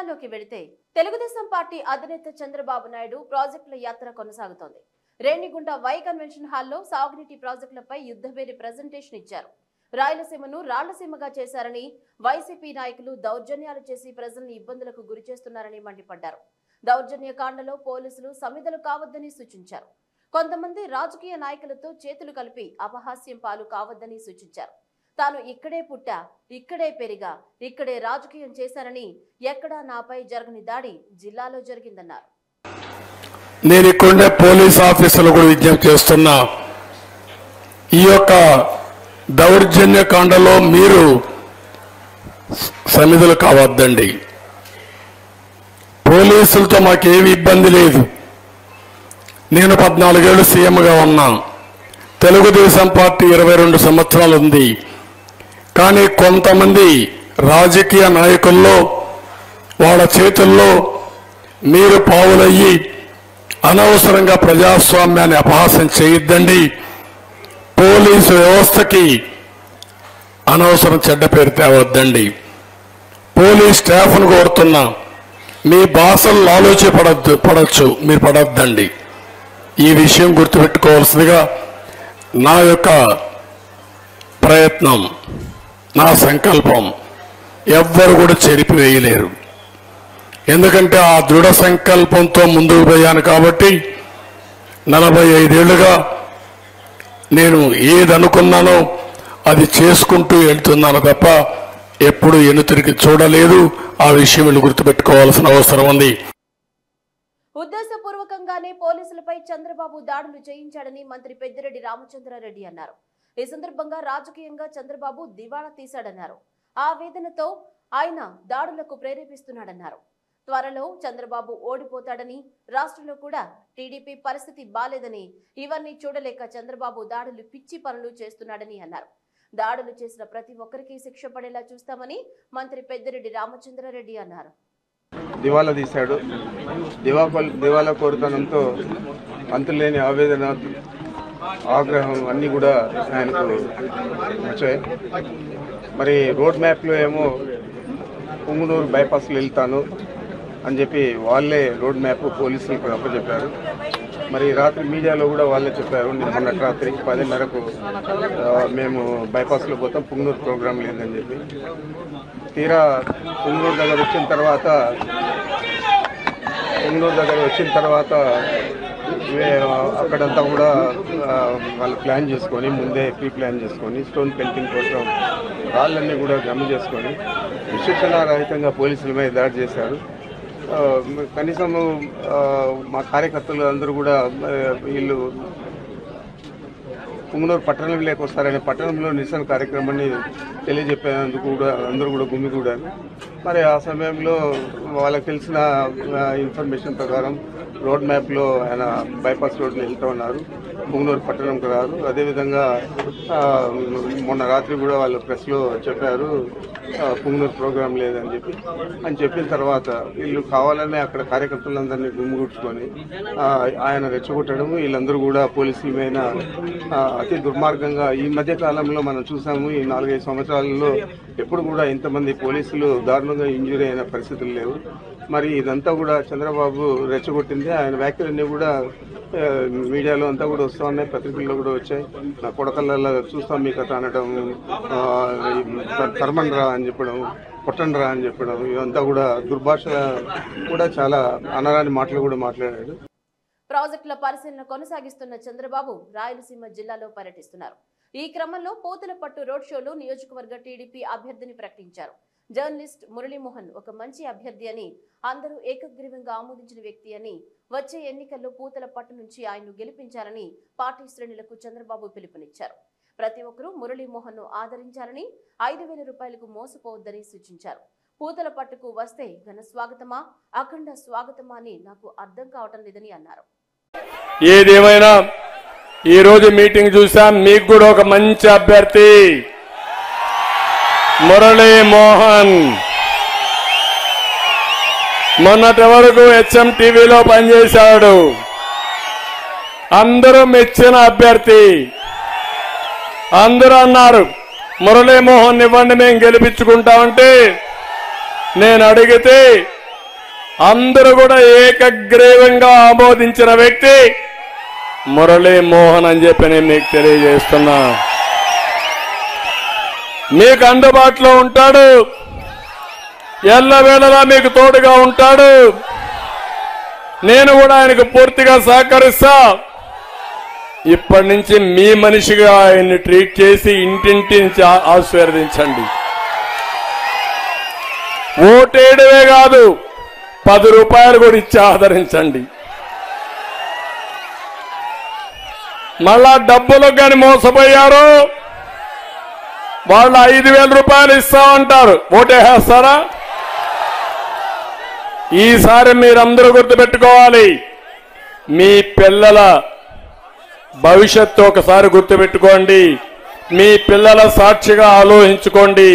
వివరాల్లోకి వెళితే తెలుగుదేశం పార్టీ అధినేత చంద్రబాబు నాయుడు ప్రాజెక్టుల యాత్ర కొనసాగుతోంది. రేణిగుంట వై కన్వెన్షన్ హాల్లో సాగునీటి ప్రాజెక్టులపై యుద్ధవేరి ప్రెజెంటేషన్ ఇచ్చారు. రాయలసీమను రాళ్లసీమగా చేశారని, వైసీపీ నాయకులు దౌర్జన్యాలు చేసి ప్రజల్ని ఇబ్బందులకు గురి చేస్తున్నారని మండిపడ్డారు. దౌర్జన్యకాండలో పోలీసులు సమిధలు కావద్దని సూచించారు. కొంతమంది రాజకీయ నాయకులతో చేతులు కలిపి అపహాస్యం పాలు కావద్దని సూచించారు. తాను ఇక్కడే పుట్టా, ఇక్కడే పెరిగా, ఇక్కడే రాజకీయం చేశారని, ఎక్కడా నాపై జరగని దాడి జిల్లాలో జరిగిందన్నారు. నేను ఇక్కడే పోలీస్ ఆఫీసర్లు కూడా విజ్ఞప్తి చేస్తున్నా, ఈ యొక్క దౌర్జన్యకాండలో మీరు సమిధులు కావద్దండి. పోలీసులతో మాకేమి ఇబ్బంది లేదు. నేను 14 ఏళ్ళు సీఎంగా ఉన్నా. తెలుగుదేశం పార్టీ 22 సంవత్సరాలు ఉంది. కానీ కొంతమంది రాజకీయ నాయకుల్లో వాళ్ళ చేతుల్లో మీరు పావులయ్యి అనవసరంగా ప్రజాస్వామ్యాన్ని అపహాస్యం చేయొద్దండి. పోలీసు వ్యవస్థకి అనవసరం చెడ్డ పేరు తేవద్దండి. పోలీస్ స్టాఫ్ను కోరుతున్నా, మీ భాషల్లో పడవచ్చు, మీరు పడొద్దండి. ఈ విషయం గుర్తుపెట్టుకోవాల్సిందిగా నా యొక్క ప్రయత్నం, నా సంకల్పం ఎవ్వరు కూడా చెరిపివేయలేరు. ఎందుకంటే ఆ దృఢ సంకల్పంతో ముందుకు పోయాను కాబట్టి 45 ఏళ్లుగా నేను ఏదనుకున్నానో అది చేసుకుంటూ వెళ్తున్నాను తప్ప ఎప్పుడు ఎనుతిరిగి చూడలేదు. ఆ విషయం వీళ్ళు గుర్తుపెట్టుకోవాల్సిన అవసరం ఉంది. ఉద్దేశపూర్వకంగానే పోలీసులపై చంద్రబాబు దాడులు చేయించాడని మంత్రి పెద్దిరెడ్డి రామచంద్రారెడ్డి అన్నారు. ఈ సందర్భంగా రాజకీయంగా చంద్రబాబు దివాళా తీశాడన్నారు. ఆ వేదనతో ఆయన దాడులకు ప్రేరేపిస్తున్నాడన్నారు. త్వరలో చంద్రబాబు ఓడిపోతాడని, రాష్ట్రంలో కూడా టీడీపీ పరిస్థితి బాలేదని, ఇవన్నీ చూడలేక చంద్రబాబు దాడులు పిచ్చి పనులు చేస్తున్నాడని అన్నారు. దాడులు చేసిన ప్రతి ఒక్కరికి శిక్ష పడేలా చూస్తామని మంత్రి పెద్దిరెడ్డి రామచంద్రారెడ్డి అన్నారు. దివాలా తీశాడు. దివాలా కోరుతనంతో అంతులేని ఆవేదన, ఆగ్రహం అన్నీ కూడా ఆయనకు వచ్చాయి. మరి రోడ్ మ్యాప్లో ఏమో పుంగునూరు బైపాస్లో వెళ్తాను అని చెప్పి వాళ్ళే రోడ్ మ్యాప్ పోలీసులకు అప్పచెప్పారు. మరి రాత్రి మీడియాలో కూడా వాళ్ళే చెప్పారు, మొన్నటి రాత్రి 10:30కు మేము బైపాస్లో పోతాం, పుంగునూరు ప్రోగ్రాం లేదని చెప్పి. తీరా పుంగునూరు దగ్గర వచ్చిన తర్వాత అక్కడంతా కూడా వాళ్ళు ప్లాన్ చేసుకొని, ముందే ప్రీ ప్లాన్ చేసుకొని, స్టోన్ పెయింటింగ్ కోసం రాళ్ళన్నీ కూడా జమ చేసుకొని విచక్షణారహితంగా పోలీసుల మీద దాడి చేశారు. కనీసం మా కార్యకర్తలు అందరూ కూడా వీళ్ళు పుంగునూరు పట్టణంలోకి వస్తారని పట్టణంలో నిరసన కార్యక్రమాన్ని తెలియజెప్పేందుకు కూడా అందరూ కూడా గుమిగూడారు. మరి ఆ సమయంలో వాళ్ళకి తెలిసిన ఇన్ఫర్మేషన్ ప్రకారం రోడ్ మ్యాప్లో ఆయన బైపాస్ రోడ్ని వెళ్తూ ఉన్నారు, పుంగునూరు పట్టణంకి రారు. అదేవిధంగా మొన్న రాత్రి కూడా వాళ్ళు ప్రెస్లో చెప్పారు పుంగునూరు ప్రోగ్రాం లేదని చెప్పిన తర్వాత వీళ్ళు కావాలనే అక్కడ కార్యకర్తలందరినీ గుమ్మిగుడ్చుకొని ఆయన రెచ్చగొట్టడం, వీళ్ళందరూ కూడా పోలీసుల మీద అతి దుర్మార్గంగా ఈ మధ్య కాలంలో మనం చూసాము. ఈ 4-5 సంవత్సరాలలో ఎప్పుడు కూడా ఇంతమంది పోలీసులు దారుణంగా ఇంజూరీ అయిన పరిస్థితులు లేవు. మరి ఇదంతా కూడా చంద్రబాబు రెచ్చగొట్టింది. ఆయన వ్యాఖ్యలన్నీ కూడా మీడియాలో అంతా కూడా వస్తూ ఉన్నాయి, పత్రికల్లో కూడా వచ్చాయి. నా కొడకల్లా చూస్తాం మీ కథ అనడం, తరమండ్రా అని చెప్పడం, కొట్టండ్రా అని చెప్పడం, ఇదంతా కూడా దుర్భాష కూడా చాలా అనరాని మాటలు కూడా మాట్లాడాడు. ప్రాజెక్టుల పరిశీలన కొనసాగిస్తున్న చంద్రబాబు రాయలసీమ జిల్లాలో పర్యటిస్తున్నారు. ఈ క్రమంలో పోతులపట్టు రోడ్ షోలో నియోజకవర్గ టీడీపీ అభ్యర్థిని ప్రకటించారు. జర్నలిస్ట్ మురళీమోహన్ ఒక మంచి అభ్యర్థి అని, అందరూ ఏకగ్రీవంగా ఆమోదించిన వ్యక్తి అని, వచ్చే ఎన్నికల్లో పూతలపట్టు నుంచి ఆయన్ను గెలిపించాలని పార్టీ శ్రేణులకు చంద్రబాబు పిలుపునిచ్చారు. ప్రతి ఒక్కరూ మురళీమోహన్ ను ఆదరించాలని, 5,000 రూపాయలకు మోసపోవద్దని సూచించారు. పూతలపట్టుకు వస్తే ఘన స్వాగతమా, అఖండ స్వాగతమా అని నాకు అర్థం కావటం లేదని అన్నారు. ఏదేమైనా ఈ రోజు మీటింగ్ చూసాం, మీకు కూడా ఒక మంచి అభ్యర్థి మురళీమోహన్. మొన్నటి వరకు హెచ్ఎం టీవీలో పనిచేశాడు. అందరూ మెచ్చిన అభ్యర్థి. అందరూ అన్నారు మురళీమోహన్ ఇవ్వండి మేము గెలిపించుకుంటామంటే, నేను అడిగితే అందరూ కూడా ఏకగ్రీవంగా ఆమోదించిన వ్యక్తి మురళీ మోహన్ అని చెప్పి నేను మీకు తెలియజేస్తున్నా. మీకు అందుబాటులో ఉంటాడు, ఎల్లవేళలా మీకు తోడుగా ఉంటాడు. నేను కూడా ఆయనకు పూర్తిగా సహకరిస్తా. ఇప్పటి నుంచి మీ మనిషిగా ఆయన్ని ట్రీట్ చేసి ఇంటింటి నుంచి ఆశీర్వదించండి. ఓటేయడమే కాదు, 10 రూపాయలు కూడా ఇచ్చి ఆదరించండి. మళ్ళా డబ్బులకు కానీ మోసపోయారు, వాళ్ళు 5,000 రూపాయలు ఇస్తామంటారు. ఓటేస్తారా? ఈసారి మీరందరూ గుర్తుపెట్టుకోవాలి. మీ పిల్లల భవిష్యత్తు ఒకసారి గుర్తుపెట్టుకోండి. మీ పిల్లల సాక్షిగా ఆలోచించుకోండి.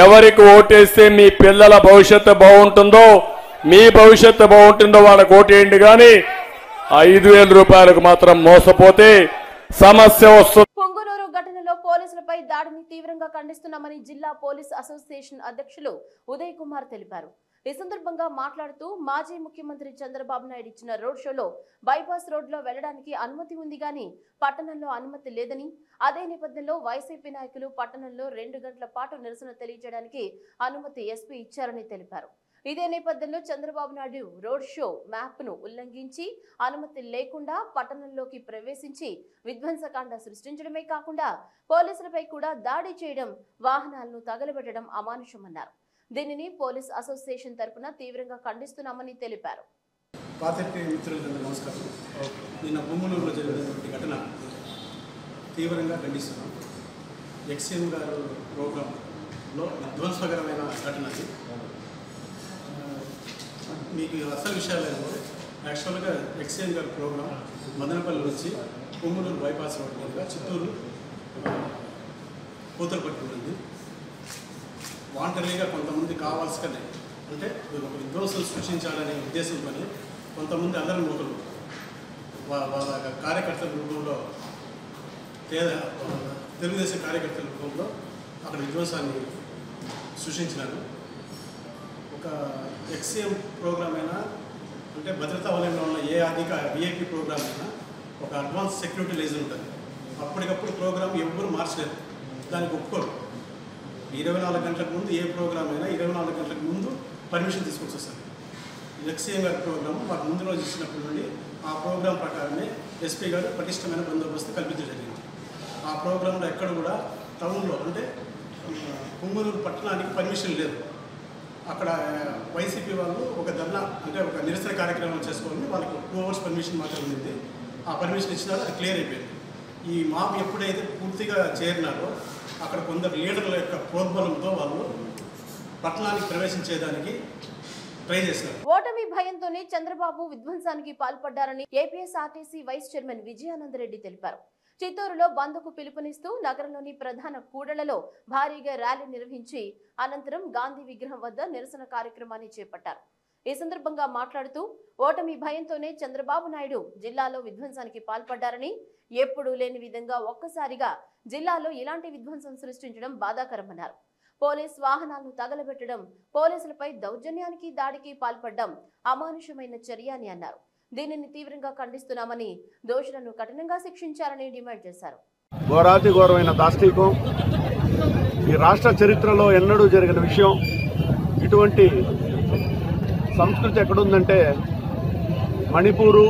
ఎవరికి ఓటేస్తే మీ పిల్లల భవిష్యత్తు బాగుంటుందో, మీ భవిష్యత్తు బాగుంటుందో వాళ్ళకు ఓటేయండి. కానీ 5,000 రూపాయలకు మాత్రం మోసపోతే సమస్య వస్తుంది. పొంగునూరు ఘటనలో పోలీసులపై దాడిని తీవ్రంగా ఖండిస్తున్నామని జిల్లా పోలీస్ అసోసియేషన్ అధ్యక్షులు ఉదయ్ కుమార్ తెలిపారు. ఈ సందర్భంగా మాట్లాడుతూ మాజీ ముఖ్యమంత్రి చంద్రబాబు నాయుడు ఇచ్చిన రోడ్ షోలో బైపాస్ రోడ్లో వెళ్లడానికి అనుమతి ఉంది గాని పట్టణంలో అనుమతి లేదని, అదే నేపథ్యంలో వైసీపీ నాయకులు పట్టణంలో 2 గంటల పాటు నిరసన తెలియజేయడానికి అనుమతి ఎస్పీ ఇచ్చారని తెలిపారు. ఇదే నేపథ్యంలో Chandrababu Naidu road show map ను ఉల్లంఘించి అనుమతి లేకుండా పట్టణంలోకి ప్రవేశించి విధ్వంసకాండ సృష్టించడమే కాకుండా పోలీసులపై కూడా దాడి చేయడం, వాహనాలను తగలబెట్టడం అమానుషమన్నారు. దీనిని పోలీస్ అసోసియేషన్ తరపున తీవ్రంగా ఖండిస్తున్నామని తెలిపారు. పాత్రికేయ మిత్రులకు నమస్కారం. నిన్న పొంగునూరులో జరిగినటువంటి ఘటన తీవ్రంగా ఖండిస్తున్నాం. ఎక్స్ఎం గారు ప్రోగ్రాంలో విధ్వంసకరమైన ఘటన అది. మీకు అసలు విషయాలు ఏంటంటే యాక్చువల్గా ఎక్స్ఎం గారి ప్రోగ్రాం మదనపల్లి నుంచి పొంగునూరు బైపాస్ రోడ్ మీదుగా చిత్తూరు కూతురుపట్టు ఉంది. వాంటరీగా కొంతమంది కావాల్సుకనే అంటే ఒక విధ్వంసం సృష్టించాలనే ఉద్దేశంతో కొంతమంది అందరి మూకలు వాళ్ళ కార్యకర్తల రూపంలో తెలుగుదేశం కార్యకర్తల రూపంలో అక్కడ విధ్వంసాన్ని సృష్టించినారు. ఒక ఎక్స్ఎం ప్రోగ్రామ్ అయినా అంటే భద్రతా వలయంలో ఉన్న ఏ విఐపి ప్రోగ్రామ్ అయినా ఒక అడ్వాన్స్ సెక్యూరిటీ లైజర్ ఉంటుంది. అప్పటికప్పుడు ప్రోగ్రామ్ ఎవ్వరు మార్చలేరు, దానికి ఒప్పుకోరు. 24 గంటలకు ముందు ఏ ప్రోగ్రామ్ అయినా 24 గంటలకు ముందు పర్మిషన్ తీసుకొచ్చి వస్తారు. ఎక్స్ఎం గారి ప్రోగ్రామ్ మాకు ముందు రోజు ఇచ్చినప్పటి నుండి ఆ ప్రోగ్రాం ప్రకారమే ఎస్పీ గారు పటిష్టమైన బందోబస్తు కల్పించడం జరిగింది. ఆ ప్రోగ్రాంలో ఎక్కడ కూడా టౌన్లో అంటే పొంగునూరు పట్టణానికి పర్మిషన్ లేదు. అక్కడ వైసీపీ వాళ్ళు ఒక ధర్నా అంటే ఒక నిరసన కార్యక్రమం చేసుకోవాలని వాళ్ళకి 2 hours పర్మిషన్ మాత్రమే ఉంది. ఆ పర్మిషన్ ఇచ్చినారో అది క్లియర్ అయిపోయింది. ఈ మాకు ఎప్పుడైతే పూర్తిగా చేరినారో అక్కడ కొందరు లీడర్ల యొక్క ప్రోద్బలంతో వాళ్ళు పట్టణానికి ప్రవేశించేదానికి ట్రై చేశారు. ఓటమి భయంతోనే చంద్రబాబు విధ్వంసానికి పాల్పడ్డారని ఏపీఎస్ఆర్టీసీ వైస్ చైర్మన్ విజయానందరెడ్డి తెలిపారు. చిత్తూరులో బంద్కు పిలుపునిస్తూ నగరంలోని ప్రధాన కూడళ్లలో భారీగా ర్యాలీ నిర్వహించి అనంతరం గాంధీ విగ్రహం వద్ద నిరసన కార్యక్రమాన్ని చేపట్టారు. ఈ సందర్భంగా మాట్లాడుతూ ఓటమి భయంతోనే చంద్రబాబు నాయుడు జిల్లాలో విధ్వంసానికి పాల్పడ్డారని, ఎప్పుడూ లేని విధంగా ఒక్కసారిగా జిల్లాలో ఇలాంటి విధ్వంసం సృష్టించడం బాధాకరమన్నారు. పోలీస్ వాహనాలను తగలబెట్టడం, పోలీసులపై దౌర్జన్యానికి దాడికి పాల్పడడం అమానుషమైన చర్య అని అన్నారు. దీనిని తీవ్రంగా ఖండిస్తున్నామని, దోషులను కఠినంగా శిక్షించాలని డిమాండ్ చేశారు. ఘోరాతి ఘోరమైన దాష్టీకం ఈ రాష్ట్ర చరిత్రలో ఎన్నడూ జరిగిన విషయం. ఇటువంటి సంస్కృతి ఎక్కడుందంటే మణిపూరు,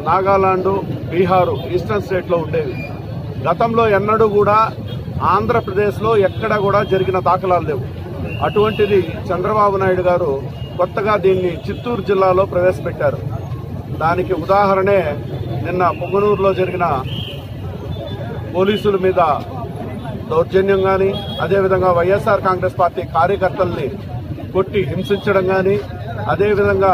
నాగాలాండు, బీహారు, ఈస్టర్న్ స్టేట్లో ఉండేవి. గతంలో ఎన్నడూ కూడా ఆంధ్రప్రదేశ్లో ఎక్కడ కూడా జరిగిన దాఖలాలు లేవు. అటువంటిది చంద్రబాబు నాయుడు గారు కొత్తగా దీన్ని చిత్తూరు జిల్లాలో ప్రవేశపెట్టారు. దానికి ఉదాహరణే నిన్న పొంగనూరులో జరిగిన పోలీసుల మీద దౌర్జన్యం కానీ, అదేవిధంగా వైఎస్ఆర్ కాంగ్రెస్ పార్టీ కార్యకర్తల్ని కొట్టి హింసించడం కానీ, అదేవిధంగా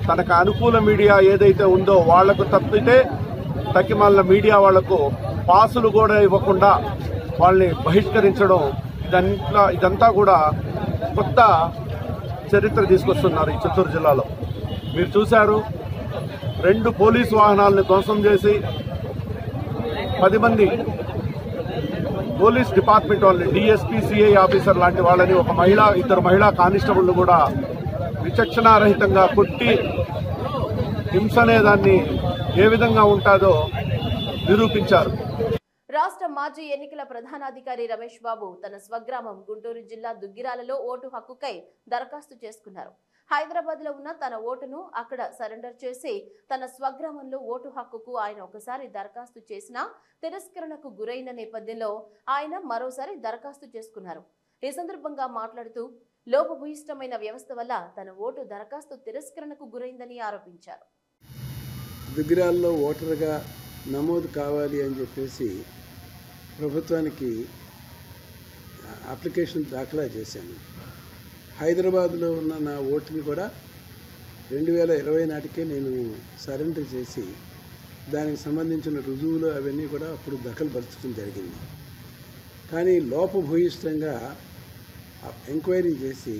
తనకు అనుకూల మీడియా ఏదైతే ఉందో వాళ్లకు తప్పితే తక్కిమాలిన మీడియా వాళ్లకు పాసులు కూడా ఇవ్వకుండా వాళ్ళని బహిష్కరించడం, ఇదంతా కూడా కొత్త చరిత్ర తీసుకొస్తున్నారు ఈ చిత్తూరు జిల్లాలో. మీరు చూశారు, 2 పోలీసు వాహనాలను ధ్వంసం చేసి 10 మంది పోలీస్ డిపార్ట్మెంట్ వాళ్ళని, డిఎస్పీ, సిఐ ఆఫీసర్ లాంటి వాళ్ళని, 2 మహిళా కానిస్టేబుల్ను కూడా విచక్షణారహితంగా కొట్టి హింస అనే దాన్ని ఏ విధంగా ఉంటుందో నిరూపించారు. రాష్ట్ర మాజీ ఎన్నికల ప్రధానాధికారి రమేష్ బాబు తన స్వగ్రామం గుంటూరు జిల్లా దుగ్గిరాలలో ఓటు హక్కుకై దరఖాస్తు చేసుకున్నారు. హైదరాబాద్ లో ఉన్న తన ఓటును అక్కడ సరెండర్ చేసి తన స్వగ్రామంలో ఓటు హక్కుకు ఆయన ఒకసారి దరఖాస్తు చేసినా తిరస్కరణకు గురైన నేపథ్యంలో ఆయన మరోసారి దరఖాస్తు చేసుకున్నారు. ఈ సందర్భంగా మాట్లాడుతూ లోపభూయిష్టమైన వ్యవస్థ వల్ల తన ఓటు దరఖాస్తు తిరస్కరణకు గురైందని ఆరోపించారు. దుగ్గిరాల్లో ఓటరుగా నమోదు కావాలి అని చెప్పేసి ప్రభుత్వానికి అప్లికేషన్ దాఖలా చేశాను. హైదరాబాద్లో ఉన్న నా ఓటుని కూడా 2020 నాటికే నేను సరెండర్ చేసి దానికి సంబంధించిన రుజువులు అవన్నీ కూడా అప్పుడు దఖలుపరచడం జరిగింది. కానీ లోపభూయిష్టంగా ఎంక్వైరీ చేసి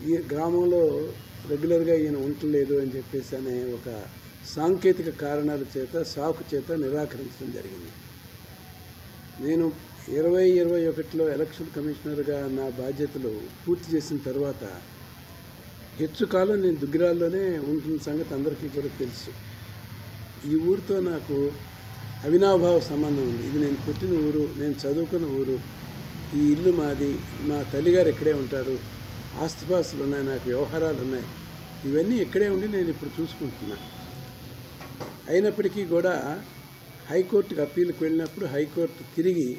ఈ గ్రామంలో రెగ్యులర్గా ఈయన ఉండలేదు అని చెప్పేసి అనే ఒక సాంకేతిక కారణాల చేత సాకు చేత నిరాకరించడం జరిగింది. నేను 2021లో ఎలక్షన్ కమిషనర్గా నా బాధ్యతలు పూర్తి చేసిన తర్వాత హెచ్చు కాలం నేను దుగ్గిరాల్లోనే ఉంటున్న సంగతి అందరికీ కూడా తెలుసు. ఈ ఊరితో నాకు అవినాభావ సంబంధం ఉంది. ఇది నేను పుట్టిన ఊరు, నేను చదువుకున్న ఊరు, ఈ ఇల్లు మాది, మా తల్లిగారు ఇక్కడే ఉంటారు, ఆస్తిపాస్తులు ఉన్నాయి, నాకు వ్యవహారాలు ఉన్నాయి, ఇవన్నీ ఇక్కడే ఉండి నేను ఇప్పుడు చూసుకుంటున్నాను. అయినప్పటికీ కూడా హైకోర్టుకి అప్పీల్కి వెళ్ళినప్పుడు హైకోర్టు తిరిగి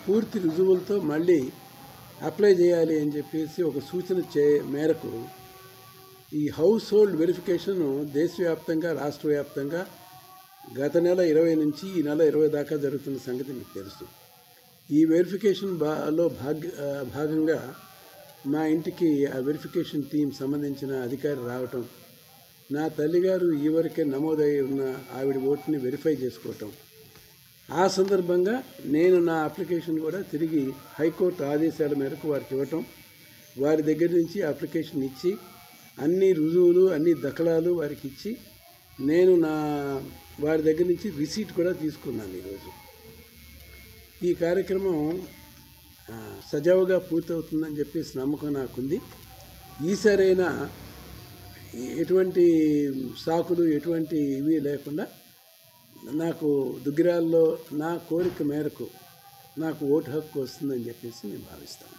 పూర్తి రుజువులతో మళ్ళీ అప్లై చేయాలి అని చెప్పేసి ఒక సూచన మేరకు ఈ హౌస్ హోల్డ్ వెరిఫికేషన్ దేశవ్యాప్తంగా రాష్ట్ర వ్యాప్తంగా గత నెల 20 నుంచి ఈ నెల 20 దాకా జరుగుతున్న సంగతి మీకు తెలుసు. ఈ వెరిఫికేషన్ భాగంగా మా ఇంటికి ఆ వెరిఫికేషన్ టీం సంబంధించిన అధికారి రావటం, నా తల్లిగారు ఈవరకే నమోదై ఉన్న ఆవిడ ఓటుని వెరిఫై చేసుకోవటం, ఆ సందర్భంగా నేను నా అప్లికేషన్ కూడా తిరిగి హైకోర్టు ఆదేశాల మేరకు వారికి ఇవ్వటం, వారి దగ్గర నుంచి అప్లికేషన్ ఇచ్చి అన్ని రుజువులు అన్ని దఖలాలు వారికి ఇచ్చి నేను వారి దగ్గర నుంచి రిసీట్ కూడా తీసుకున్నాను. ఈరోజు ఈ కార్యక్రమం సజావుగా పూర్తవుతుందని చెప్పేసి నమ్మకం నాకుంది. ఈసారైనా ఎటువంటి సాకులు ఎటువంటి ఇవి లేకుండా నాకు దుగ్గిరాల్లో నా కోరిక మేరకు నాకు ఓటు హక్కు వస్తుందని చెప్పేసి నేను భావిస్తాను.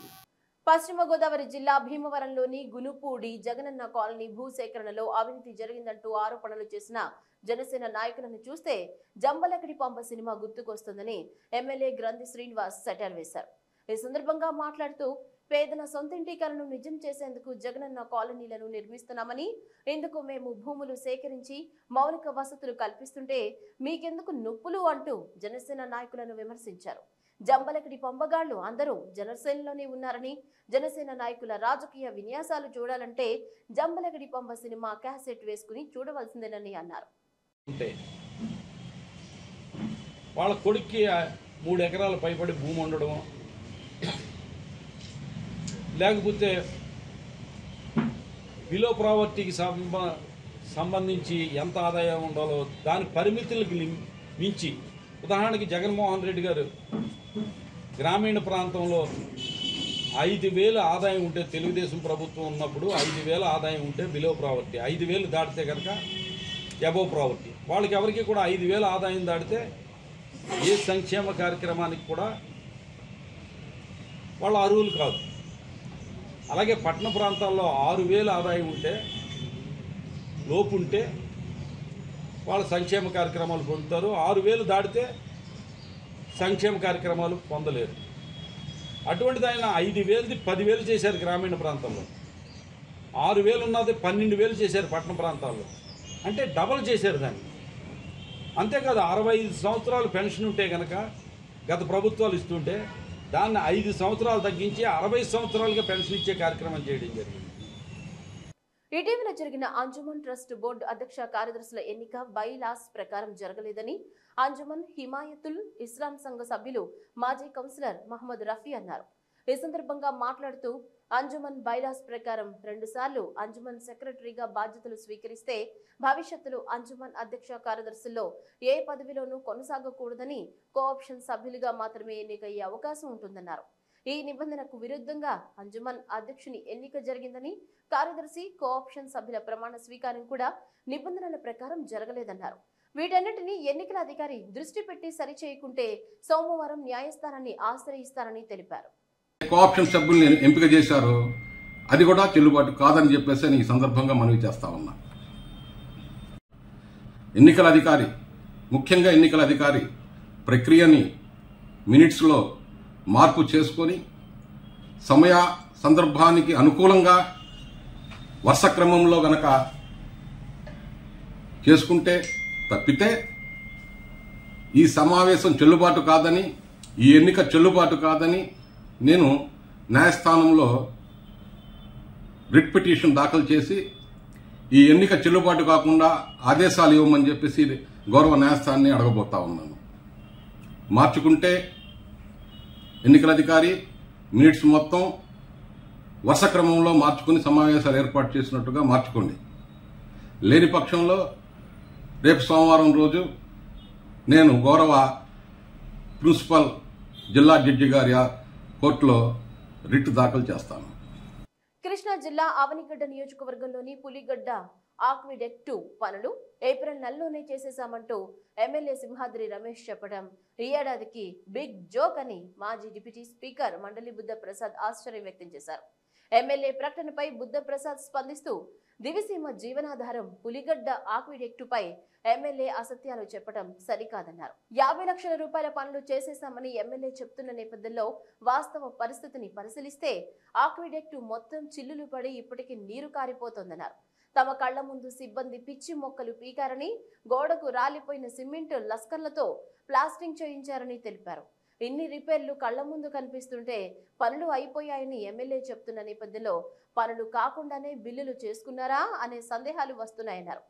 పశ్చిమ గోదావరి జిల్లా భీమవరంలోని గునుపూడి జగనన్న కాలనీ భూసేకరణలో అవినీతి జరిగిందంటూ ఆరోపణలు చేసిన జనసేన నాయకులను చూస్తే జంబలకడి పంప సినిమా గుర్తుకొస్తుందని ఎమ్మెల్యే గ్రంథి శ్రీనివాస్ సెటైర్ వేశారు. ఈ సందర్భంగా మాట్లాడుతూ పేదల సొంతింటి కలను నిజం చేసేందుకు జగనన్న కాలనీలను నిర్మిస్తున్నామని, ఇందుకు మేము భూములు సేకరించి మౌలిక వసతులు కల్పిస్తుంటే మీకెందుకు నొప్పులు అంటూ జనసేన నాయకులను విమర్శించారు. జంబలకడి పంబగాళ్లు అందరూ జనసేనలోనే ఉన్నారని, జనసేన నాయకుల రాజకీయ విన్యాసాలు చూడాలంటే జంబలకడి పంబ సినిమా క్యాసెట్ వేసుకుని చూడవలసిందేనని అన్నారు. వాళ్ళ కొడుక్కి 3 ఎకరాల పైబడి భూమి ఉండడం, లేకపోతే బిలో ప్రాపర్టీకి సంబంధించి ఎంత ఆదాయం ఉండాలో దాని పరిమితులకు మించి, ఉదాహరణకి జగన్మోహన్ రెడ్డి గారు గ్రామీణ ప్రాంతంలో 5,000 ఆదాయం ఉంటే, తెలుగుదేశం ప్రభుత్వం ఉన్నప్పుడు 5,000 ఆదాయం ఉంటే బిలో ప్రాపర్టీ, 5,000 దాటితే కనుక అబోవ్ ప్రాపర్టీ. వాళ్ళకి ఎవరికి కూడా 5,000 ఆదాయం దాటితే ఏ సంక్షేమ కార్యక్రమానికి కూడా వాళ్ళ అర్హులు కాదు. అలాగే పట్టణ ప్రాంతాల్లో 6,000 ఆదాయం ఉంటే లోపు ఉంటే వాళ్ళ సంక్షేమ కార్యక్రమాలు పొందుతారు. 6,000 దాటితే సంక్షేమ కార్యక్రమాలు పొందలేరు. అటువంటిది ఆయన 5,000ది 10,000 చేశారు గ్రామీణ ప్రాంతాల్లో, 6,000 ఉన్నది 12,000 చేశారు పట్టణ ప్రాంతాల్లో. అంటే డబల్ చేశారు దాన్ని. అంతేకాదు 65 సంవత్సరాలు పెన్షన్ ఉంటే కనుక గత ప్రభుత్వాలు ఇస్తుంటే దాన్ని 5 సంవత్సరాలు తగ్గించి 60 సంవత్సరాలుగా పెన్షన్ ఇచ్చే కార్యక్రమం చేయడం జరిగింది. ఇటీవల జరిగిన అంజుమన్ ట్రస్ట్ బోర్డు అధ్యక్ష కార్యదర్శుల ఎన్నిక బైలాస్ ప్రకారం జరగలేదని అంజుమన్ హిమాయతుల్ ఇస్లాం సంఘ సభ్యులు మాజీ కౌన్సిలర్ మహమ్మద్ రఫీ అన్నారు. ఈ సందర్భంగా మాట్లాడుతూ అంజుమన్ బైలాస్ ప్రకారం 2 సార్లు అంజుమన్ సెక్రటరీగా బాధ్యతలు స్వీకరిస్తే భవిష్యత్తులో అంజుమన్ అధ్యక్ష కార్యదర్శుల్లో ఏ పదవిలోనూ కొనసాగకూడదని, కోఆప్షన్ సభ్యులుగా మాత్రమే ఎన్నికయ్యే అవకాశం ఉంటుందన్నారు. ఈ నిబంధనకు విరుద్ధంగా అంజుమన్ అధ్యక్షుని ఎన్నిక జరిగిందని, కార్యదర్శి కోఆప్షన్ సభ్యుల ప్రమాణ స్వీకారం కూడా నిబంధనల ప్రకారం జరగలేదన్నారు. వీటన్నిటిని ఎన్నికల అధికారి దృష్టి పెట్టి సరిచేయకుంటే సోమవారం న్యాయస్థానాన్ని ఆశ్రయిస్తారని తెలిపారు. కోఆప్షన్ సభ్యుల్ని ఎంపిక చేశారు, అది కూడా చెల్లుబాటు కాదని చెప్పేసి నేను ఈ సందర్భంగా మనవి చేస్తా ఉన్నా. ఎన్నికల అధికారి, ముఖ్యంగా ఎన్నికల అధికారి ప్రక్రియని మినిట్స్లో మార్పు చేసుకొని సమయ సందర్భానికి అనుకూలంగా వరుస క్రమంలో గనక చేసుకుంటే తప్పితే ఈ సమావేశం చెల్లుబాటు కాదని, ఈ ఎన్నిక చెల్లుబాటు కాదని నేను న్యాయస్థానంలో రిట్ పిటిషన్ దాఖలు చేసి ఈ ఎన్నిక చెల్లుబాటు కాకుండా ఆదేశాలు ఇవ్వమని చెప్పేసి గౌరవ న్యాయస్థానాన్ని అడగబోతా ఉన్నాను. మార్చుకుంటే ఎన్నికల అధికారి మినిట్స్ మొత్తం వరుస క్రమంలో మార్చుకుని సమావేశాలు ఏర్పాటు చేసినట్టుగా మార్చుకోండి. లేని పక్షంలో రేపు సోమవారం రోజు నేను గౌరవ ప్రిన్సిపల్ జిల్లా జడ్జి గారి కోర్టులో రిట్ దాఖలు చేస్తాను. కృష్ణా జిల్లా అవనిగడ్డ నియోజకవర్గంలోని పులిగడ్డ ఆక్విడెక్టు పనులు ఏప్రిల్ నెలలోనే చేసేశామంటూ ఎమ్మెల్యే సింహాద్రి రమేష్ చెప్పడం ఈ ఏడాదికి బిగ్ జోక్ అని మాజీ డిప్యూటీ స్పీకర్ మండలి బుద్ధ ప్రసాద్ ఆశ్చర్యం వ్యక్తం చేశారు. ఎమ్మెల్యే ప్రకటనపై బుద్ధ ప్రసాద్ స్పందిస్తూ దివిసీమ జీవనాధారం పులిగడ్డ ఆక్విడెక్టుపై ఎమ్మెల్యే అసత్యాలు చెప్పడం సరికాదన్నారు. 50 లక్షల రూపాయల పనులు చేసేశామని ఎమ్మెల్యే చెప్తున్న నేపథ్యంలో వాస్తవ పరిస్థితిని పరిశీలిస్తే ఆక్విడెక్టు మొత్తం చిల్లులు పడి ఇప్పటికీ నీరు కారిపోతోందన్నారు. తమ కళ్ల ముందు సిబ్బంది పిచ్చి మొక్కలు పీకారని, గోడకు రాలిపోయిన సిమెంట్ లస్కర్లతో ప్లాస్టింగ్ చేయించారని తెలిపారు. ఇన్ని రిపేర్లు కళ్ల ముందు కనిపిస్తుంటే పనులు అయిపోయాయని ఎమ్మెల్యే చెప్తున్న నేపథ్యంలో పనులు కాకుండానే బిల్లులు చేసుకున్నారా అనే సందేహాలు వస్తున్నాయన్నారు.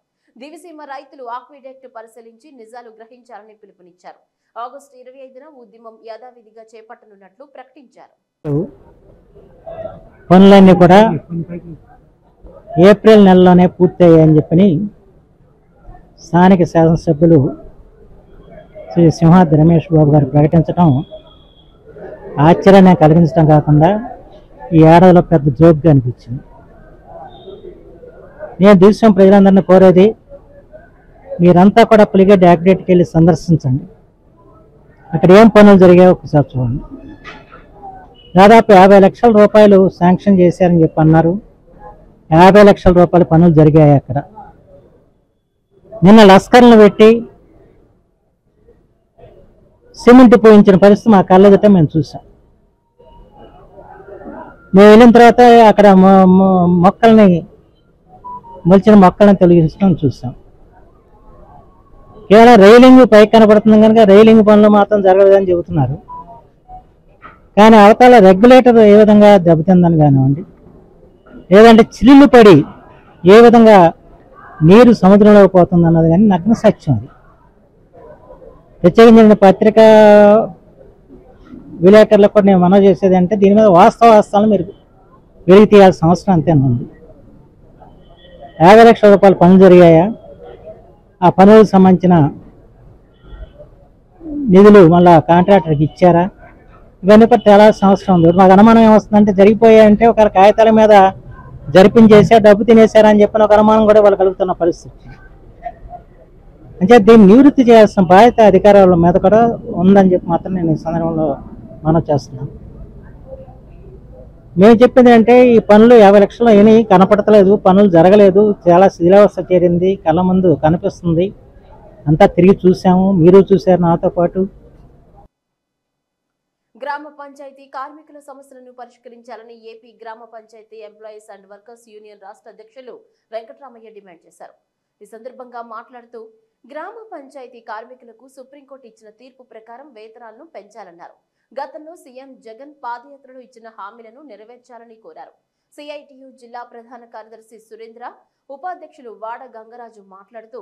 దివిసీమ రైతులు ఆక్విడెక్ట్ పరిశీలించి నిజాలు గ్రహించాలని పిలుపునిచ్చారు. ఆగస్టు 25న ఉద్యమం యథావిధిగా చేపట్టనున్నట్లు ప్రకటించారు. పనులన్నీ కూడా ఏప్రిల్ నెలలోనే పూర్తయ్యాయని చెప్పని స్థానిక శాసనసభ్యులు శ్రీ సింహాద్రి రమేష్ బాబు గారు ప్రకటించడం ఆశ్చర్యాన్ని కలిగించడం కాకుండా ఈ ఏడాదిలో పెద్ద జోక్గా అనిపించింది. నేను దేశం ప్రజలందరినీ కోరేది, మీరంతా కూడా పులిగడ్డ యాక్టివేట్కి వెళ్ళి సందర్శించండి. అక్కడ ఏం పనులు జరిగాయో ఒకసారి చూడండి. దాదాపు 50 లక్షల రూపాయలు శాంక్షన్ చేశారని చెప్పి అన్నారు. 50 లక్షల రూపాయల పనులు జరిగాయి అక్కడ. నిన్న లస్కర్లను పెట్టి సిమెంట్ పోయించిన పరిస్థితి మా కళ్ళెదుట మేము చూసాం. మేము వెళ్ళిన తర్వాత అక్కడ మొలిచిన మొక్కల్ని తొలగించడం చూసాం. కేవలం రైలింగ్ పైకి కనపడుతుంది కనుక రైలింగ్ పనులు మాత్రం జరగలేదని చెబుతున్నారు. కానీ అవతల రెగ్యులేటర్ ఏ విధంగా దెబ్బతిందని కానివ్వండి, లేదంటే చిల్లులు పడి ఏ విధంగా నీరు సముద్రంలోకి పోతుంది అన్నది కానీ నగ్న సత్యం. అది ప్రత్యేకించిన పత్రికా విలేకరులకు కూడా నేను మనవి చేసేది అంటే దీని మీద వాస్తవాలను మీరు వెలికి తీయాల్సిన అవసరం అంతేనా ఉంది. 50 లక్షల రూపాయల పనులు జరిగాయా, ఆ పనులకు సంబంధించిన నిధులు మళ్ళా కాంట్రాక్టర్కి ఇచ్చారా, ఇవన్నీ కూడా తేలాల్సిన అవసరం ఉంది. మాకు అనుమానం ఏమొస్తుందంటే జరిగిపోయాయంటే ఒక కాగితాల మీద జరిపించేసా, డబ్బు తినేశారా అని చెప్పిన ఒక అనుమానం కూడా వాళ్ళు కలుగుతున్న పరిస్థితి. అంటే దీన్ని నివృత్తి చేయాల్సిన బాధ్యత అధికారుల మీద కూడా ఉందని చెప్పి మాత్రం నేను ఈ సందర్భంలో మనవి చేస్తున్నాను. మేము చెప్పింది అంటే ఈ పనులు 50 లక్షలు అయినాయి, కనపడతలేదు, పనులు జరగలేదు, చాలా శిథిలావస్థ చేరింది, కళ్ళ ముందు కనిపిస్తుంది, అంతా తిరిగి చూసాము, మీరు చూశారు నాతో పాటు. గ్రామ పంచాయతీ కార్మికుల సమస్యలను పరిష్కరించాలని ఏపీ గ్రామ panchayati employees and workers union రాష్ట్ర అధ్యక్షులు వెంకటరామయ్య డిమాండ్ చేశారు. ఈ సందర్భంగా మాట్లాడుతూ గ్రామ పంచాయతీ కార్మికులకు సుప్రీంకోర్టు ఇచ్చిన తీర్పు ప్రకారం వేతనాలను పెంచాలన్నారు. గతంలో సీఎం జగన్ పాదయాత్రలో ఇచ్చిన హామీలను నెరవేర్చాలని కోరారు. సిఐటియు జిల్లా ప్రధాన కార్యదర్శి సురేంద్ర, ఉపాధ్యక్షులు వాడ గంగరాజు మాట్లాడుతూ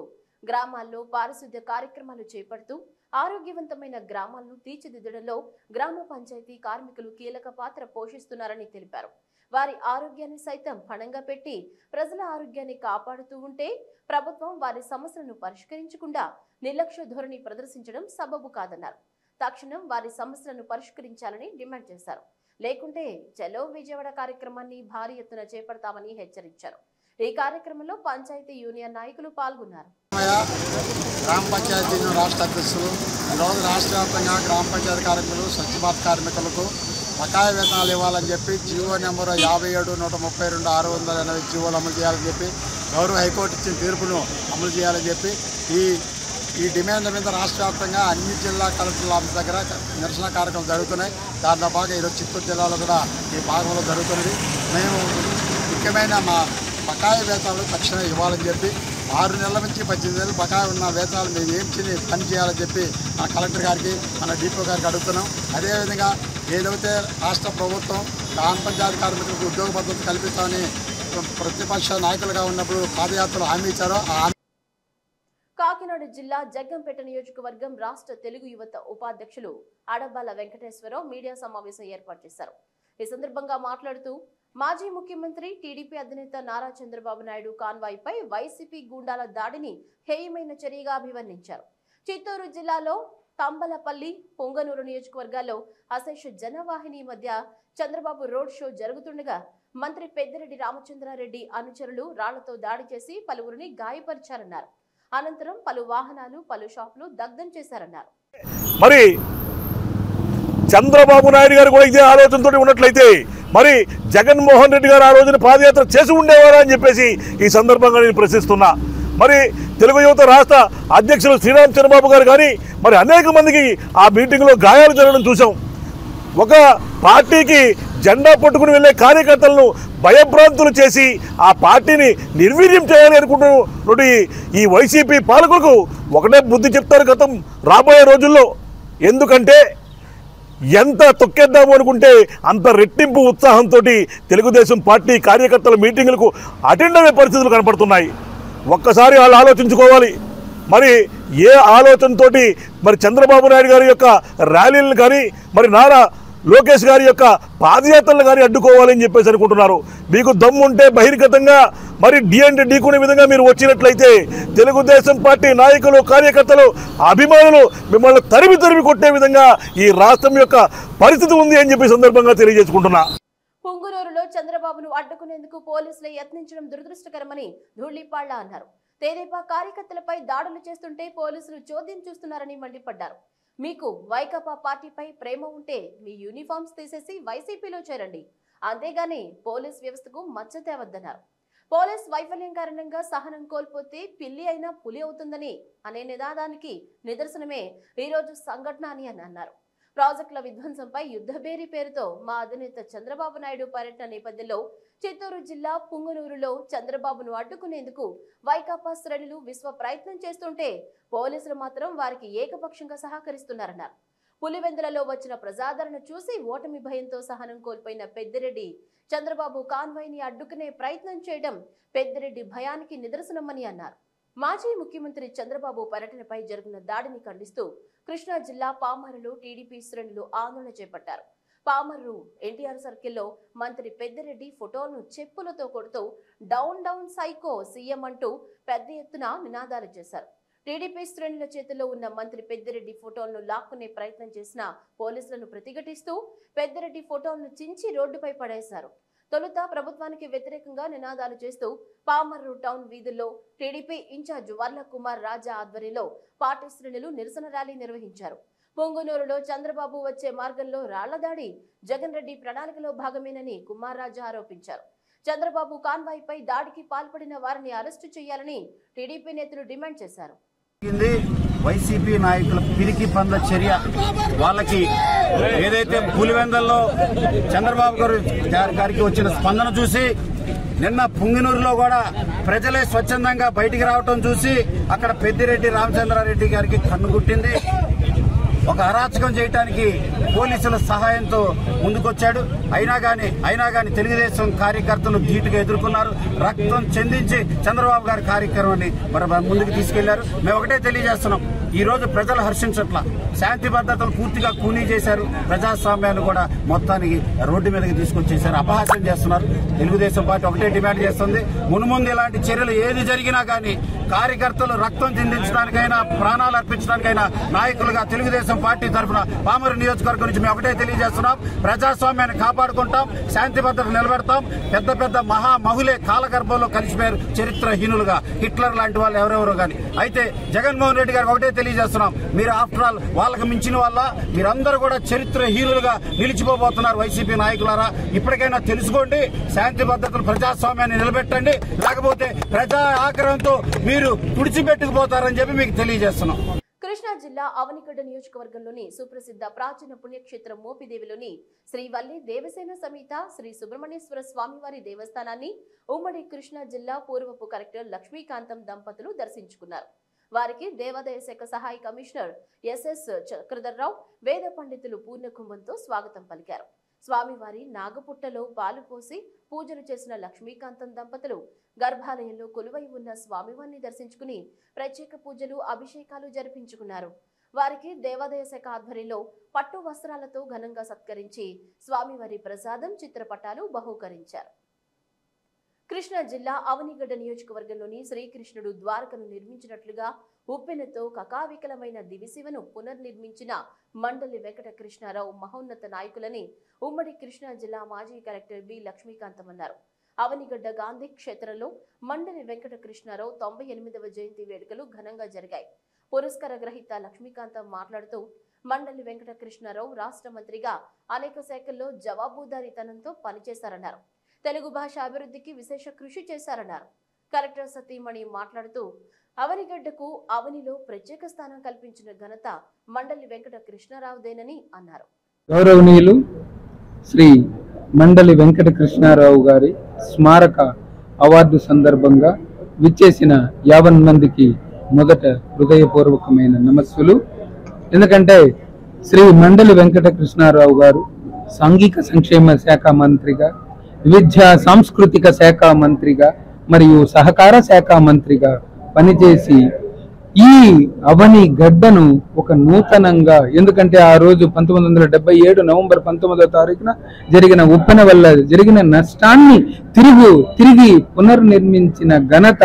గ్రామాల్లో పారిశుద్ధ్య కార్యక్రమాలు చేపడుతూ ఆరోగ్యవంతమైన గ్రామాలను తీర్చిదిద్దడంలో గ్రామ పంచాయతీ కార్మికులు కీలక పాత్ర పోషిస్తున్నారని తెలిపారు. వారి ఆరోగ్యాన్ని సైతం పణంగా పెట్టి ప్రజల ఆరోగ్యాన్ని కాపాడుతూ ఉంటే ప్రభుత్వం వారి సమస్యలను పరిష్కరించకుండా నిర్లక్ష్య ధోరణి ప్రదర్శించడం సబబు కాదన్నారు. తక్షణం వారి సమస్యలను పరిష్కరించాలని డిమాండ్ చేశారు. లేకుంటే చలో విజయవాడ కార్యక్రమాన్ని భారీ ఎత్తున చేపడతామని హెచ్చరించారు. ఈ కార్యక్రమంలో పంచాయతీ యూనియన్ నాయకులు పాల్గొన్నారు. గ్రామ పంచాయతీ రాష్ట్ర అధ్యక్షులు ఈరోజు రాష్ట్ర వ్యాప్తంగా గ్రామ పంచాయతీ కార్మికులు, స్వచ్ఛ భారత్ కార్మికులకు బకాయి వేతనాలు ఇవ్వాలని చెప్పి జీవో నెంబర్ 57-132-680 జీవోలు అమలు చేయాలని చెప్పి గౌరవ హైకోర్టు ఇచ్చిన తీర్పును అమలు చేయాలని చెప్పి ఈ డిమాండ్ల మీద రాష్ట్ర వ్యాప్తంగా అన్ని జిల్లా కలెక్టర్ల ఆఫీస్ దగ్గర నిరసన కార్యక్రమాలు జరుగుతున్నాయి. దాంతో పాటు ఈరోజు చిత్తూరు జిల్లాలో కూడా ఈ భాగంలో జరుగుతున్నది. మేము ముఖ్యమైన మా బకాయి వేతనాలు తక్షణమే ఇవ్వాలని చెప్పి 6 నెలల నుంచి 18 నెలలు బకాయి ఉన్న వేతనాలు మేము ఏం పని చేయాలని చెప్పి మన కలెక్టర్ గారికి, మన డిపో గారికి అడుగుతున్నాం. అదేవిధంగా ఏదైతే రాష్ట్ర ప్రభుత్వం గ్రామ పంచాయతీ కార్మికులకు ఉద్యోగ భద్రత కల్పిస్తామని ప్రతిపక్ష నాయకులుగా ఉన్నప్పుడు పాదయాత్రలు హామీ ఇచ్చారో కాకినాడ జిల్లా జగ్గంపేట నియోజకవర్గం రాష్ట్ర తెలుగు యువత ఉపాధ్యక్షులు అడబాల వెంకటేశ్వరరావు మీడియా సమావేశం ఏర్పాటు చేశారు. ఈ సందర్భంగా మాట్లాడుతూ మాజీ ముఖ్యమంత్రి టీడీపీ అధినేత నారా చంద్రబాబు నాయుడు కాన్వాయ్పై వైసీపీ గూండాల దాడిని హేయమైన చర్యగా అభివర్ణించారు. చిత్తూరు జిల్లాలో తంబలపల్లి, పొంగనూరు నియోజకవర్గాల్లో అశేష జనవాహిని మధ్య చంద్రబాబు రోడ్ షో జరుగుతుండగా మంత్రి పెద్దిరెడ్డి రామచంద్రారెడ్డి అనుచరులు రాళ్లతో దాడి చేసి పలువురిని గాయపరిచారన్నారు. అనంతరం పలు వాహనాలు, పలు షాపులు దగ్ధం చేశారన్నారు. మరి చంద్రబాబు నాయుడు గారు కూడా ఇదే ఆలోచనతో ఉన్నట్లయితే మరి జగన్మోహన్ రెడ్డి గారు ఆ రోజున పాదయాత్ర చేసి ఉండేవారా అని చెప్పేసి ఈ సందర్భంగా నేను ప్రశ్నిస్తున్నా. మరి తెలుగు యువత రాష్ట్ర అధ్యక్షులు శ్రీరామ్ చంద్రబాబు గారు కానీ మరి అనేక మందికి ఆ మీటింగ్లో గాయాలు జరగడం చూసాం. ఒక పార్టీకి జెండా పట్టుకుని వెళ్ళే కార్యకర్తలను భయభ్రాంతులు చేసి ఆ పార్టీని నిర్వీర్యం చేయాలి అనుకుంటున్న ఈ వైసీపీ పాలకులకు ఒకటే బుద్ధి చెప్తారు గతం రాబోయే రోజుల్లో. ఎందుకంటే ఎంత తొక్కేద్దాము అనుకుంటే అంత రెట్టింపు ఉత్సాహంతో తెలుగుదేశం పార్టీ కార్యకర్తల మీటింగులకు అటెండ్ అయ్యే పరిస్థితులు కనపడుతున్నాయి. ఒక్కసారి వాళ్ళు ఆలోచించుకోవాలి. మరి ఏ ఆలోచనతోటి మరి చంద్రబాబు నాయుడు గారి యొక్క ర్యాలీలను కానీ మరి నారా లోకేష్ గారి యొక్క పాదయాత్రలు కానీ అడ్డుకోవాలని చెప్పేసి అనుకుంటున్నారు. మీకు దమ్ముంటే బహిర్గతంగా మరి ఢీకునే విధంగా మీరు వచ్చినట్లయితే తెలుగుదేశం పార్టీ నాయకులు, కార్యకర్తలు, అభిమానులు మిమ్మల్ని తరిమి కొట్టే విధంగా ఈ రాష్ట్రం యొక్క పరిస్థితి ఉంది అని చెప్పి సందర్భంగా తెలియజేసుకుంటున్నా. పుంగునూరులో చంద్రబాబును అడ్డుకునేందుకు పోలీసులు యత్నించడం దురదృష్టకరమని ధూళిపాళ్ల అన్నారు. తెదేపా కార్యకర్తలపై దాడులు చేస్తుంటే పోలీసులు చోద్యం చూస్తున్నారని మండిపడ్డారు. మీకు వైకాపా పార్టీపై ప్రేమ ఉంటే మీ యూనిఫామ్స్ తీసేసి వైసీపీలో చేరండి, అంతేగాని పోలీస్ వ్యవస్థకు మచ్చ తేవద్దన్నారు. పోలీస్ వైఫల్యం కారణంగా సహనం కోల్పోతే పిల్లి అయినా పులి అవుతుందని అనే నినాదానికి నిదర్శనమే ఈరోజు సంఘటన అని అన్నారు. ప్రాజెక్టుల విధ్వంసంపై యుద్ధబేరి పేరుతో మా అధినేత చంద్రబాబు నాయుడు పర్యటన నేపథ్యంలో చిత్తూరు జిల్లా పుంగనూరులో చంద్రబాబును అడ్డుకునేందుకు వైకాపా శ్రేణులు విశ్వ ప్రయత్నం చేస్తుంటే పోలీసులు మాత్రం వారికి ఏకపక్షంగా సహకరిస్తున్నారన్నారు. పులివెందులలో వచ్చిన ప్రజాదరణ చూసి ఓటమి భయంతో సహనం కోల్పోయిన పెద్దిరెడ్డి చంద్రబాబు కాన్వాయ్ని అడ్డుకునే ప్రయత్నం చేయడం పెద్దిరెడ్డి భయానికి నిదర్శనమని అన్నారు. మాజీ ముఖ్యమంత్రి చంద్రబాబు పర్యటనపై జరిగిన దాడిని ఖండిస్తూ కృష్ణా జిల్లా పామరులో టీడీపీ శ్రేణులు ఆందోళన చేపట్టారు. పామర్రు ఎన్టీఆర్ సర్కిల్లో మంత్రి పెద్దిరెడ్డి ఫోటోలను చెప్పులతో కొడుతూ డౌన్ డౌన్ సైకో సీఎం అంటూ పెద్ద ఎత్తున నినాదాలు చేశారు. టీడీపీ శ్రేణుల చేతిలో ఉన్న మంత్రి పెద్దిరెడ్డి ఫోటోలను లాక్కునే ప్రయత్నం చేసిన పోలీసులను ప్రతిఘటిస్తూ పెద్దిరెడ్డి ఫోటోలను చించి రోడ్డుపై పడేశారు. తొలుత ప్రభుత్వానికి వ్యతిరేకంగా నినాదాలు చేస్తూ పామర్రు టౌన్ వీధుల్లో టీడీపీ ఇన్ఛార్జ్ వర్ల కుమార్ రాజా ఆధ్వర్యంలో పార్టీ శ్రేణులు నిరసన ర్యాలీ నిర్వహించారు. పొంగునూరులో చంద్రబాబు వచ్చే మార్గంలో రాళ్ల దాడి జగన్ రెడ్డి ప్రణాళికలో భాగమేనని కుమార్ రాజా ఆరోపించారు. చంద్రబాబు కాన్వాయ్పై దాడికి పాల్పడిన వారిని అరెస్టు చేయాలని టీడీపీ నేతలు డిమాండ్ చేశారు. వైసీపీ నాయకుల పిరికి పండ్ల చర్య, వాళ్ళకి ఏదైతే పులివెందల్లో చంద్రబాబు గారికి వచ్చిన స్పందన చూసి నిన్న పుంగినూరులో కూడా ప్రజలే స్వచ్ఛందంగా బయటికి రావటం చూసి అక్కడ పెద్దిరెడ్డి రామచంద్రారెడ్డి గారికి కన్నుగుట్టింది. ఒక అరాచకం చేయడానికి పోలీసుల సహాయంతో ముందుకొచ్చాడు. అయినా గాని తెలుగుదేశం కార్యకర్తలు ధీటుగా ఎదుర్కొన్నారు. రక్తం చెందించి చంద్రబాబు గారి కార్యక్రమాన్ని మరి ముందుకు తీసుకెళ్లారు. మేము ఒకటే తెలియజేస్తున్నాం, ఈ రోజు ప్రజలు హర్షించట్ల, శాంతి భద్రతలు పూర్తిగా కూనీ చేశారు. ప్రజాస్వామ్యాన్ని కూడా మొత్తానికి రోడ్డు మీదకి తీసుకొచ్చేశారు, అపహాస్యం చేస్తున్నారు. తెలుగుదేశం పార్టీ ఒకటే డిమాండ్ చేస్తుంది, మున్ముందు ఇలాంటి చర్యలు ఏది జరిగినా కానీ కార్యకర్తలు రక్తం చిందించడానికైనా ప్రాణాలు అర్పించడానికైనా నాయకులుగా తెలుగుదేశం పార్టీ తరఫున పామరు నియోజకవర్గం నుంచి మేము ఒకటే తెలియజేస్తున్నాం, ప్రజాస్వామ్యాన్ని కాపాడుకుంటాం, శాంతి భద్రతలు నిలబెడతాం. పెద్ద పెద్ద మహులే కాలగర్భంలో కలిసిపోయారు చరిత్రహీనులుగా, హిట్లర్ లాంటి వాళ్ళు ఎవరెవరో కానీ. అయితే జగన్మోహన్ రెడ్డి గారికి ఒకటే తెలియజేస్తున్నాం, మీరు ఆఫ్టర్ ఆల్ వాళ్ళకి మించిన వల్ల మీరందరూ కూడా చరిత్రహీనులుగా నిలిచిపోబోతున్నారు. వైసీపీ నాయకులారా, ఇప్పటికైనా తెలుసుకోండి, శాంతి భద్రతలు ప్రజాస్వామ్యాన్ని నిలబెట్టండి, లేకపోతే ప్రజా ఆగ్రహంతో మీరు తుడిచిపెట్టుకుపోతారని చెప్పి మీకు తెలియజేస్తున్నాం. కృష్ణా జిల్లా అవనిగడ్డ నియోజకవర్గంలోని సుప్రసిద్ధ ప్రాచీన పుణ్యక్షేత్రం మోపిదేవిలోని శ్రీ వల్లి దేవసేన సమేత శ్రీ సుబ్రహ్మణ్యేశ్వర స్వామివారి దేవస్థానాన్ని ఉమ్మడి కృష్ణా జిల్లా పూర్వపు కలెక్టర్ లక్ష్మీకాంతం దంపతులు దర్శించుకున్నారు. వారికి దేవాదాయ శాఖ సహాయ కమిషనర్ ఎస్ఎస్ చక్రధర్రావు, వేద పండితులు పూర్ణకుంభంతో స్వాగతం పలికారు. స్వామివారి నాగపుట్టలో పాలు పోసి పూజలు చేసిన లక్ష్మీకాంతం దంపతులు గర్భాలయంలో కొలువై ఉన్న స్వామివారిని దర్శించుకుని ప్రత్యేక పూజలు, అభిషేకాలు జరిపించుకున్నారు. వారికి దేవాదాయ శాఖ ఆధ్వర్యంలో పట్టు వస్త్రాలతో ఘనంగా సత్కరించి స్వామివారి ప్రసాదం, చిత్రపటాలు బహూకరించారు. కృష్ణా జిల్లా అవనిగడ్డ నియోజకవర్గంలోని శ్రీకృష్ణుడు ద్వారకను నిర్మించినట్లుగా ఉప్పెనతో కకావికలమైన దివిశివను పునర్నిర్మించిన మండలి వెంకట కృష్ణారావు మహోన్నత నాయకులని ఉమ్మడి కృష్ణా జిల్లా మాజీ కలెక్టర్ బి లక్ష్మీకాంతం అన్నారు. అవనిగడ్డ గాంధీ క్షేత్రంలో మండలి వెంకట కృష్ణారావు 98వ జయంతి వేడుకలు ఘనంగా జరిగాయి. పురస్కార గ్రహీత లక్ష్మీకాంతం మాట్లాడుతూ మండలి వెంకట కృష్ణారావు రాష్ట్ర మంత్రిగా అనేక శాఖల్లో జవాబుదారీతనంతో పనిచేశారన్నారు. తెలుగు భాష అభివృద్ధికి విశేష కృషి చేశారన్నారు. కలెక్టర్ సతీమణి మాట్లాడుతూ అవనిగడ్డకు అవనిలో ప్రత్యేక స్థానం కల్పించిన ఘనత మండలి వెంకట కృష్ణారావుదేనని అన్నారు. గౌరవనీయులు శ్రీ మండలి వెంకట కృష్ణారావు గారి స్మారక అవార్డు సందర్భంగా విచ్చేసిన 50 మందికి మొదట హృదయపూర్వకమైన నమస్సులు. ఎందుకంటే శ్రీ మండలి వెంకట కృష్ణారావు గారు సాంఘిక సంక్షేమ శాఖ మంత్రిగా, విద్యా సాంస్కృతిక శాఖ మంత్రిగా మరియు సహకార శాఖ మంత్రిగా పనిచేసి ఈ అవని గడ్డను ఒక నూతనంగా, ఎందుకంటే ఆ రోజు 1977 నవంబర్ 19వ తారీఖున జరిగిన ఉప్పెన వల్ల జరిగిన నష్టాన్ని తిరిగి పునర్నిర్మించిన ఘనత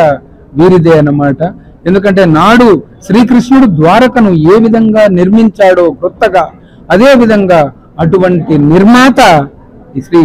వీరిదే అన్నమాట. ఎందుకంటే నాడు శ్రీకృష్ణుడు ద్వారకను ఏ విధంగా నిర్మించాడో కొత్తగా, అదే విధంగా అటువంటి నిర్మాత శ్రీ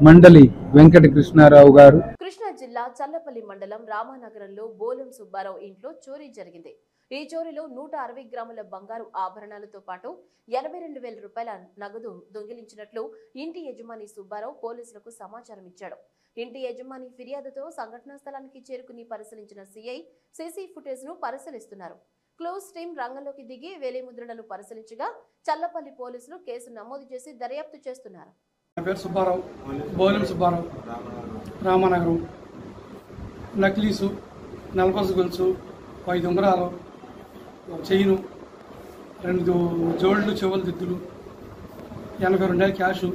మండలి వెంకట కృష్ణారావు గారు. కృష్ణా జిల్లా చల్లపల్లి మండలం రామానగరంలో బోలం సుబ్బారావు ఇంట్లో చోరీ జరిగింది. ఈ చోరీలో 160 గ్రాముల బంగారు ఆభరణాలతో పాటు 82,000 రూపాయల నగదు దొంగిలించినట్లు ఇంటి యజమాని సుబ్బారావు పోలీసులకు సమాచారం ఇచ్చాడు. ఇంటి యజమాని ఫిర్యాదుతో సంఘటనా స్థలానికి చేరుకుని పరిశీలించిన సిఐ సీసీ ఫుటేజ్ ను పరిశీలిస్తున్నారు. క్లోజ్ టీం రంగంలోకి దిగి వేలిముద్రలను పరిశీలించగా చల్లపల్లి పోలీసులు కేసు నమోదు చేసి దర్యాప్తు చేస్తున్నారు. నా పేరు సుబ్బారావు, బోలం సుబ్బారావు, రామానగరం. నక్లీసు, నలపసు గొలుసు, 5 ఉంగరాలు, చైను, 2 జోళ్ళు, చెవుల దిద్దులు, 82,000 క్యాషు,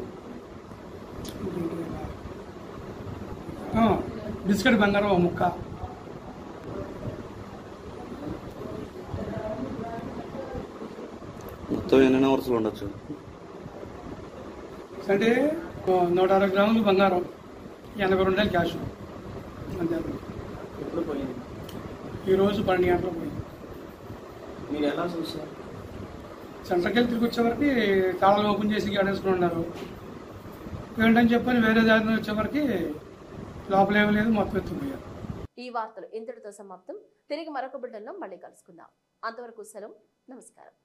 బిస్కెట్ బంగారం 1 ముక్క, మొత్తం ఎన్ని అవర్స్లో ఉండొచ్చు అంటే 160 గ్రాములు బంగారం, 82,000 క్యాష్ అంతే. ఈరోజు 12 గంటలకు పోయింది. మీరు ఎలా చూసారు? సెంటర్కి వెళ్ళి తిరిగి వచ్చేవరకు తాళాలు ఓపెన్ చేసి గడేసుకుని ఉన్నారు. ఏంటని చెప్పని వేరే దారిని వచ్చేవరకు లోపల ఏమీ లేదు, మొత్తం ఎత్తుకుపోయారు. ఈ వార్తలు ఇంతటితో సమాప్తం. తిరిగి మరొక బిడ్డల్లో మళ్ళీ కలుసుకుందాం. అంతవరకు సెలవు, నమస్కారం.